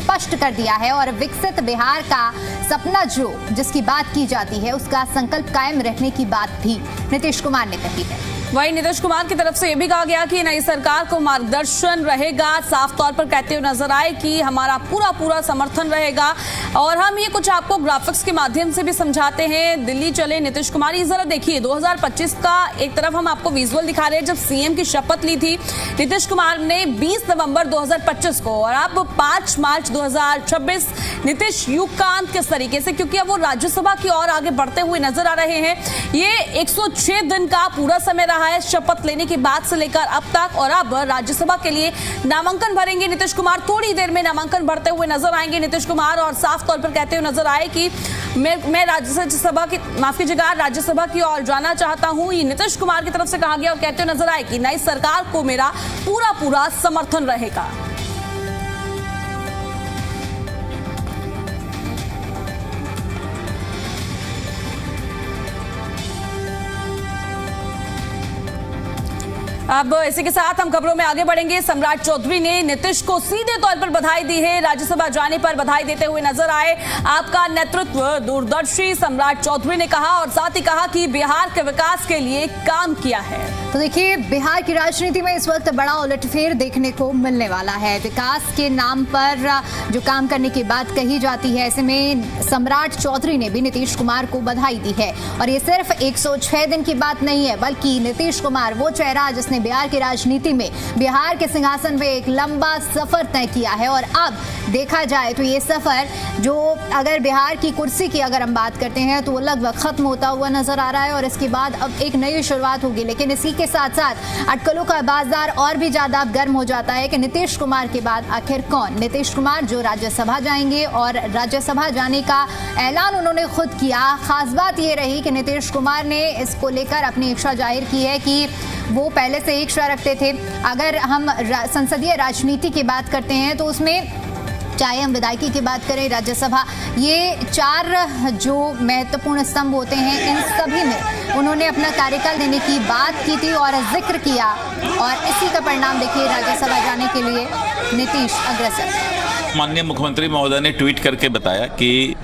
स्पष्ट कर दिया है और विकसित बिहार का सपना जिसकी बात की जाती है उसका संकल्प कायम रखने की बात भी नीतीश कुमार ने कही है। वहीं नीतीश कुमार की तरफ से यह भी कहा गया कि नई सरकार को मार्गदर्शन रहेगा। साफ तौर पर कहते हुए नजर आए कि हमारा पूरा समर्थन रहेगा। और हम ये कुछ आपको ग्राफिक्स के माध्यम से भी समझाते हैं। दिल्ली चले नीतीश कुमार, ये जरा देखिए 2025 का एक तरफ हम आपको विजुअल दिखा रहे हैं जब सीएम की शपथ ली थी नीतीश कुमार ने 20 नवंबर 2025 को, और अब 5 मार्च 2026 नीतीश युगकांत किस तरीके से, क्योंकि अब वो राज्यसभा की ओर आगे बढ़ते हुए नजर आ रहे हैं। ये 106 दिन का पूरा समय रहा है शपथ लेने के बाद से लेकर अब तक, और अब राज्यसभा के लिए नामांकन भरेंगे नीतीश कुमार। थोड़ी देर में नामांकन भरते हुए नजर आएंगे नीतीश कुमार और साफ तौर पर कहते हुए नजर आए कि मैं राज्यसभा की माफ कीजिएगा राज्यसभा की ओर जाना चाहता हूं। ये नीतीश कुमार की तरफ से कहा गया और कहते हुए नजर आए कि नई सरकार को मेरा पूरा समर्थन रहेगा। अब इसी के साथ हम खबरों में आगे बढ़ेंगे। सम्राट चौधरी ने नीतीश को सीधे तौर पर बधाई दी है। राज्यसभा जाने पर बधाई देते हुए नजर आए। आपका नेतृत्व दूरदर्शी सम्राट चौधरी ने कहा और साथ ही कहा कि बिहार के विकास के लिए काम किया है। तो देखिए, बिहार की राजनीति में इस वक्त बड़ा उलटफेर देखने को मिलने वाला है। विकास के नाम पर जो काम करने की बात कही जाती है, ऐसे में सम्राट चौधरी ने भी नीतीश कुमार को बधाई दी है। और ये सिर्फ 106 दिन की बात नहीं है, बल्कि नीतीश कुमार वो चेहरा जिसने बिहार की राजनीति में बिहार के सिंहासन में एक लंबा सफर तय किया है। और अब देखा जाए तो ये सफर जो अगर बिहार की कुर्सी की अगर हम बात करते हैं तो वो लगभग खत्म होता हुआ नजर आ रहा है और इसके बाद अब एक नई शुरुआत होगी। लेकिन इसी के साथ साथ अटकलों का बाजार और भी ज्यादा गर्म हो जाता है कि नीतीश कुमार के बाद आखिर कौन। नीतीश कुमार जो राज्यसभा जाएंगे और राज्यसभा जाने का ऐलान उन्होंने खुद किया। खास बात ये रही कि नीतीश कुमार ने इसको लेकर अपनी इच्छा जाहिर की है कि वो पहले से इच्छा रखते थे। अगर हम संसदीय राजनीति की बात करते हैं तो उसमें चाहे हम विधायकी की बात करें, राज्यसभा, ये 4 जो महत्वपूर्ण स्तंभ होते हैं, इन सभी में उन्होंने अपना कार्यकाल देने की बात की थी और जिक्र किया। और इसी का परिणाम देखिए, राज्यसभा जाने के लिए नीतीश अग्रसर। माननीय मुख्यमंत्री महोदय ने ट्वीट करके बताया कि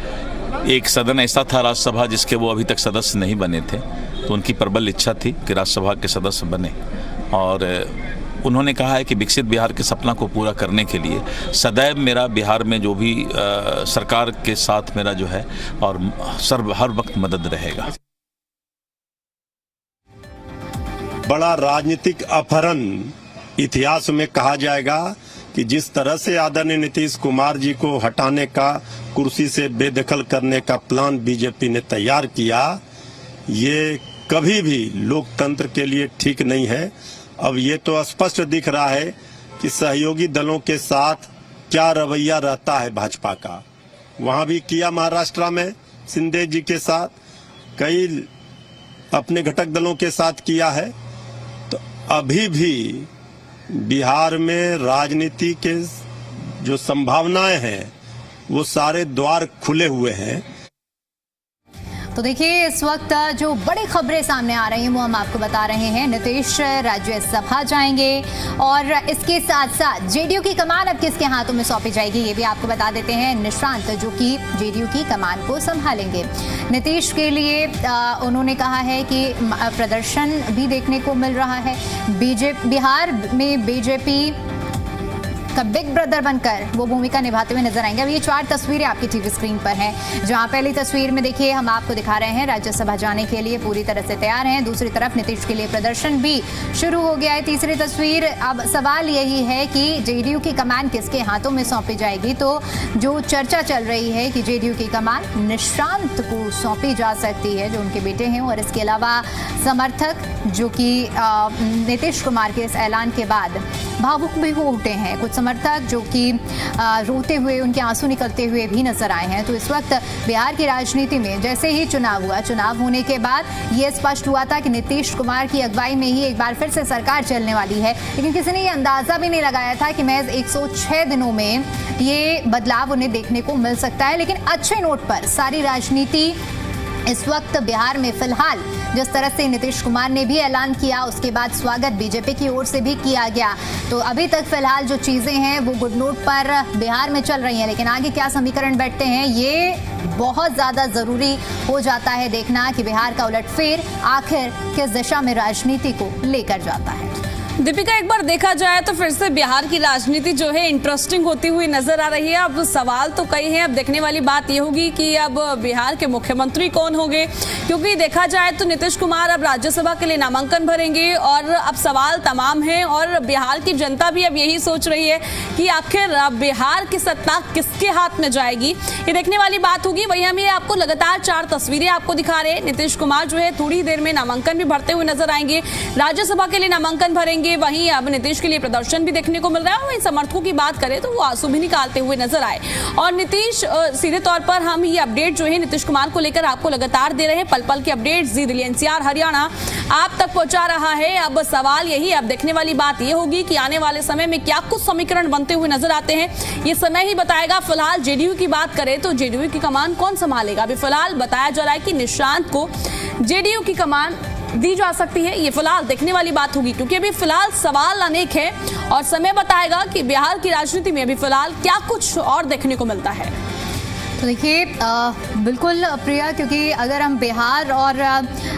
एक सदन ऐसा था राज्यसभा जिसके वो अभी तक सदस्य नहीं बने थे, तो उनकी प्रबल इच्छा थी कि राज्यसभा के सदस्य बने। और उन्होंने कहा है कि विकसित बिहार के सपना को पूरा करने के लिए सदैव मेरा बिहार में जो भी सरकार के साथ मेरा जो है और हर वक्त मदद रहेगा। बड़ा राजनीतिक अपहरण इतिहास में कहा जाएगा कि जिस तरह से आदरणीय नीतीश कुमार जी को हटाने का, कुर्सी से बेदखल करने का प्लान बीजेपी ने तैयार किया, ये कभी भी लोकतंत्र के लिए ठीक नहीं है। अब ये तो स्पष्ट दिख रहा है कि सहयोगी दलों के साथ क्या रवैया रहता है भाजपा का। वहां भी किया महाराष्ट्र में शिंदे जी के साथ, कई अपने घटक दलों के साथ किया है। तो अभी भी बिहार में राजनीति के जो संभावनाएं हैं वो सारे द्वार खुले हुए हैं। तो देखिए, इस वक्त जो बड़ी खबरें सामने आ रही हैं वो हम आपको बता रहे हैं। नीतीश राज्यसभा जाएंगे और इसके साथ साथ जेडीयू की कमान अब किसके हाथों में सौंपी जाएगी ये भी आपको बता देते हैं। निशांत जो कि जेडीयू की कमान को संभालेंगे। नीतीश के लिए उन्होंने कहा है कि प्रदर्शन भी देखने को मिल रहा है। बिहार में बीजेपी का बिग ब्रदर बनकर वो भूमिका निभाते हुए नजर आएंगे। अब ये 4 तस्वीरें आपकी टीवी स्क्रीन पर हैं, जहां पहली तस्वीर में देखिए हम आपको दिखा रहे हैं राज्यसभा जाने के लिए पूरी तरह से तैयार हैं। दूसरी तरफ नीतीश के लिए प्रदर्शन भी शुरू हो गया है। तीसरी तस्वीर, अब सवाल यही है कि जेडीयू की कमान किसके हाथों में सौंपी जाएगी। तो जो चर्चा चल रही है कि जेडीयू की कमान निशांत को सौंपी जा सकती है, जो उनके बेटे हैं। और इसके अलावा समर्थक जो कि नीतीश कुमार के इस ऐलान के बाद भावुक भी हो उठे हैं। कुछ समर्थक जो कि रोते हुए, उनके आंसू निकलते हुए भी नजर आए हैं। तो इस वक्त बिहार की राजनीति में जैसे ही चुनाव हुआ, चुनाव होने के बाद ये स्पष्ट हुआ था कि नीतीश कुमार की अगुवाई में ही एक बार फिर से सरकार चलने वाली है। लेकिन किसी ने ये अंदाजा भी नहीं लगाया था कि महज 106 दिनों में ये बदलाव उन्हें देखने को मिल सकता है। लेकिन अच्छे नोट पर सारी राजनीति इस वक्त बिहार में फिलहाल जिस तरह से नीतीश कुमार ने भी ऐलान किया, उसके बाद स्वागत बीजेपी की ओर से भी किया गया। तो अभी तक फिलहाल जो चीजें हैं वो गुड नोट पर बिहार में चल रही हैं, लेकिन आगे क्या समीकरण बैठते हैं ये बहुत ज्यादा जरूरी हो जाता है देखना कि बिहार का उलटफेर आखिर किस दिशा में राजनीति को लेकर जाता है। दीपिका, एक बार देखा जाए तो फिर से बिहार की राजनीति जो है इंटरेस्टिंग होती हुई नजर आ रही है। अब सवाल तो कई हैं, अब देखने वाली बात ये होगी कि अब बिहार के मुख्यमंत्री कौन होंगे, क्योंकि देखा जाए तो नीतीश कुमार अब राज्यसभा के लिए नामांकन भरेंगे और अब सवाल तमाम हैं और बिहार की जनता भी अब यही सोच रही है कि आखिर अब बिहार की सत्ता किसके हाथ में जाएगी, ये देखने वाली बात होगी। वहीं हम ये आपको लगातार 4 तस्वीरें आपको दिखा रहे हैं। नीतीश कुमार जो है थोड़ी देर में नामांकन भी भरते हुए नजर आएंगे, राज्यसभा के लिए नामांकन भरेंगे। वहीं अब नीतीश के लिए प्रदर्शन भी देखने को मिल रहा है। वहीं समर्थकों की बात करें तो वो आंसू भी निकालते हुए नजर आए और नीतीश सीधे तौर पर हम ये अपडेट जो है नीतीश कुमार को लेकर आपको लगातार दे रहे हैं। पल पल की अपडेट जी दिल्ली एनसीआर हरियाणा आप तक पहुंचा रहा है। अब सवाल यही, अब देखने वाली बात ये होगी कि आने वाले समय में क्या कुछ समीकरण बनते हुए नजर आते हैं, ये समय ही बताएगा। फिलहाल जेडीयू की बात करें तो जेडीयू की कमान कौन संभालेगा, अभी फिलहाल बताया जा रहा है कि निशांत को जेडीयू की कमान दी जा सकती है। ये फिलहाल देखने वाली बात होगी, क्योंकि अभी फिलहाल सवाल अनेक है और समय बताएगा कि बिहार की राजनीति में अभी फिलहाल क्या कुछ और देखने को मिलता है। तो देखिए बिल्कुल प्रिया, क्योंकि अगर हम बिहार और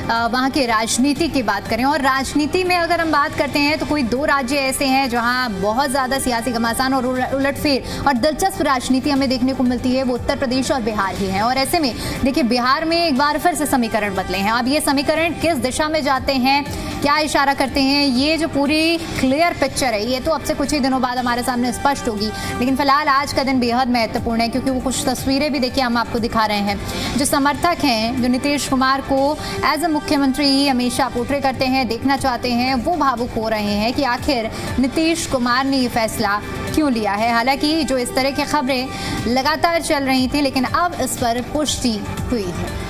वहाँ की राजनीति की बात करें और राजनीति में अगर हम बात करते हैं तो कोई 2 राज्य ऐसे हैं जहाँ बहुत ज़्यादा सियासी घमासान और उलटफेर और दिलचस्प राजनीति हमें देखने को मिलती है, वो उत्तर प्रदेश और बिहार ही हैं। और ऐसे में देखिए बिहार में एक बार फिर से समीकरण बदले हैं। अब ये समीकरण किस दिशा में जाते हैं, क्या इशारा करते हैं, ये जो पूरी क्लियर पिक्चर है ये तो अब से कुछ ही दिनों बाद हमारे सामने स्पष्ट होगी। लेकिन फिलहाल आज का दिन बेहद महत्वपूर्ण है, क्योंकि वो कुछ तस्वीरें भी देखिए हम आपको दिखा रहे हैं। जो समर्थक हैं, जो नीतीश कुमार को एज ए मुख्यमंत्री ही हमेशा पोर्ट्रे करते हैं, देखना चाहते हैं, वो भावुक हो रहे हैं कि आखिर नीतीश कुमार ने ये फैसला क्यों लिया है। हालांकि जो इस तरह की खबरें लगातार चल रही थी, लेकिन अब इस पर पुष्टि हुई है।